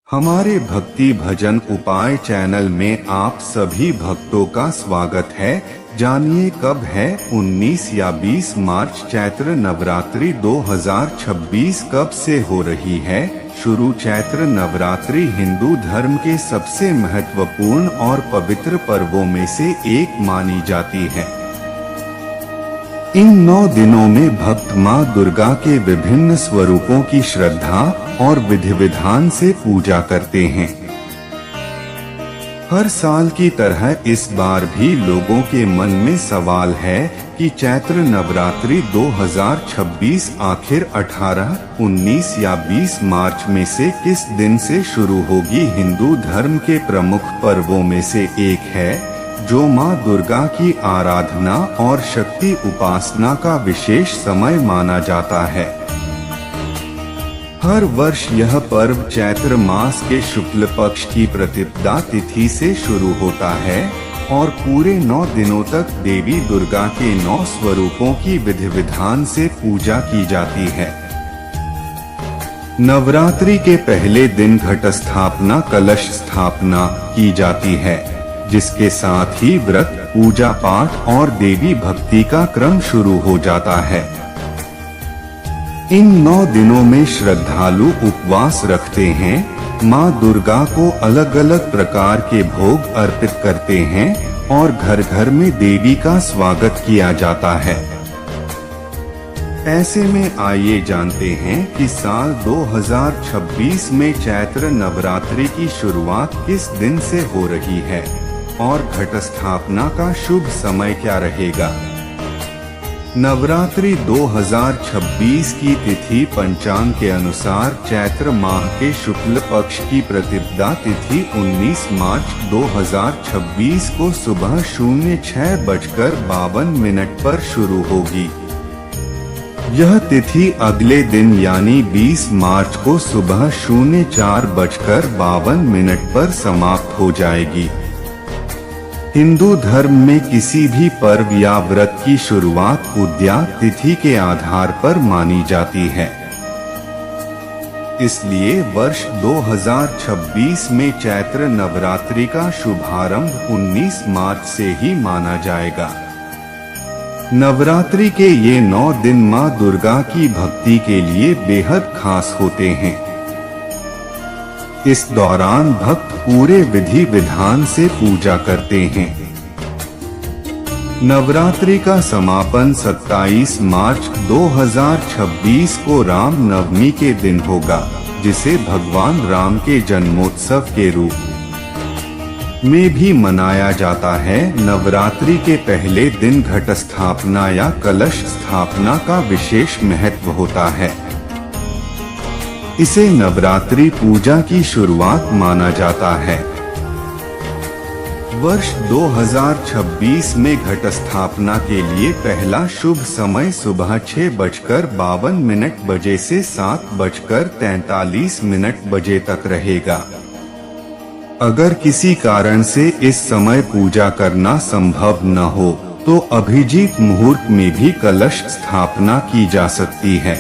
हमारे भक्ति भजन उपाय चैनल में आप सभी भक्तों का स्वागत है। जानिए कब है 19 या 20 मार्च चैत्र नवरात्रि 2026 कब से हो रही है शुरू। चैत्र नवरात्रि हिंदू धर्म के सबसे महत्वपूर्ण और पवित्र पर्वों में से एक मानी जाती है। इन 9 दिनों में भक्त मां दुर्गा के विभिन्न स्वरूपों की श्रद्धा और विधि विधान से पूजा करते हैं। हर साल की तरह इस बार भी लोगों के मन में सवाल है कि चैत्र नवरात्रि 2026 आखिर 18, 19 या 20 मार्च में से किस दिन से शुरू होगी। हिंदू धर्म के प्रमुख पर्वों में से एक है जो मां दुर्गा की आराधना और शक्ति उपासना का विशेष समय माना जाता है। हर वर्ष यह पर्व चैत्र मास के शुक्ल पक्ष की प्रतिपदा तिथि से शुरू होता है और पूरे 9 दिनों तक देवी दुर्गा के 9 स्वरूपों की विधि विधान से पूजा की जाती है। नवरात्रि के पहले दिन घट स्थापना कलश स्थापना की जाती है, जिसके साथ ही व्रत पूजा पाठ और देवी भक्ति का क्रम शुरू हो जाता है। इन 9 दिनों में श्रद्धालु उपवास रखते हैं, मां दुर्गा को अलग अलग प्रकार के भोग अर्पित करते हैं और घर घर में देवी का स्वागत किया जाता है। ऐसे में आइए जानते हैं कि साल 2026 में चैत्र नवरात्रि की शुरुआत किस दिन से हो रही है और घट स्थापना का शुभ समय क्या रहेगा। नवरात्रि 2026 की तिथि पंचांग के अनुसार चैत्र माह के शुक्ल पक्ष की प्रतिपदा तिथि 19 मार्च 2026 को सुबह 06:52 पर शुरू होगी। यह तिथि अगले दिन यानी 20 मार्च को सुबह 04:52 पर समाप्त हो जाएगी। हिंदू धर्म में किसी भी पर्व या व्रत की शुरुआत उदया तिथि के आधार पर मानी जाती है। इसलिए वर्ष 2026 में चैत्र नवरात्रि का शुभारंभ 19 मार्च से ही माना जाएगा। नवरात्रि के ये 9 दिन मां दुर्गा की भक्ति के लिए बेहद खास होते हैं। इस दौरान भक्त पूरे विधि विधान से पूजा करते हैं। नवरात्रि का समापन 27 मार्च 2026 को राम नवमी के दिन होगा, जिसे भगवान राम के जन्मोत्सव के रूप में भी मनाया जाता है। नवरात्रि के पहले दिन घट स्थापना या कलश स्थापना का विशेष महत्व होता है। इसे नवरात्रि पूजा की शुरुआत माना जाता है। वर्ष 2026 में घट स्थापना के लिए पहला शुभ समय सुबह 6:52 बजे से 7:43 बजे तक रहेगा। अगर किसी कारण से इस समय पूजा करना संभव न हो तो अभिजीत मुहूर्त में भी कलश स्थापना की जा सकती है।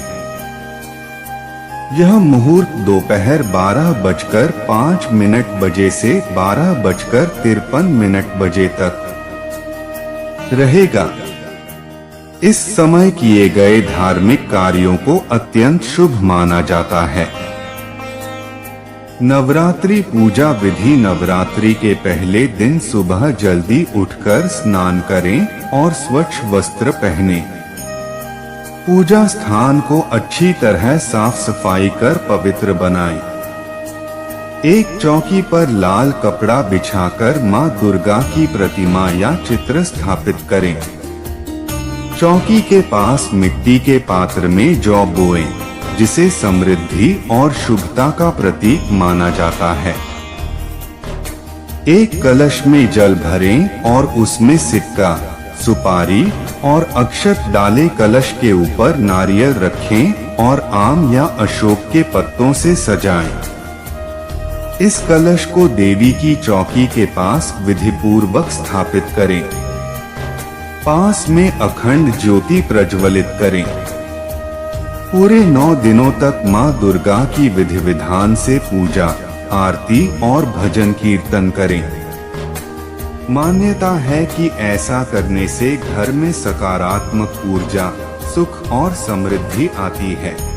यह मुहूर्त दोपहर 12:05 बजे से 12:53 बजे तक रहेगा। इस समय किए गए धार्मिक कार्यों को अत्यंत शुभ माना जाता है। नवरात्रि पूजा विधि। नवरात्रि के पहले दिन सुबह जल्दी उठकर स्नान करें और स्वच्छ वस्त्र पहनें। पूजा स्थान को अच्छी तरह साफ सफाई कर पवित्र बनाएं। एक चौकी पर लाल कपड़ा बिछाकर मां दुर्गा की प्रतिमा या चित्र स्थापित करें। चौकी के पास मिट्टी के पात्र में जौ बोएं, जिसे समृद्धि और शुभता का प्रतीक माना जाता है। एक कलश में जल भरें और उसमें सिक्का, सुपारी और अक्षत डालें। कलश के ऊपर नारियल रखें और आम या अशोक के पत्तों से सजाएं। इस कलश को देवी की चौकी के पास विधि पूर्वक स्थापित करें। पास में अखंड ज्योति प्रज्वलित करें। पूरे 9 दिनों तक मां दुर्गा की विधि विधान से पूजा आरती और भजन कीर्तन करें। मान्यता है कि ऐसा करने से घर में सकारात्मक ऊर्जा, सुख और समृद्धि आती है।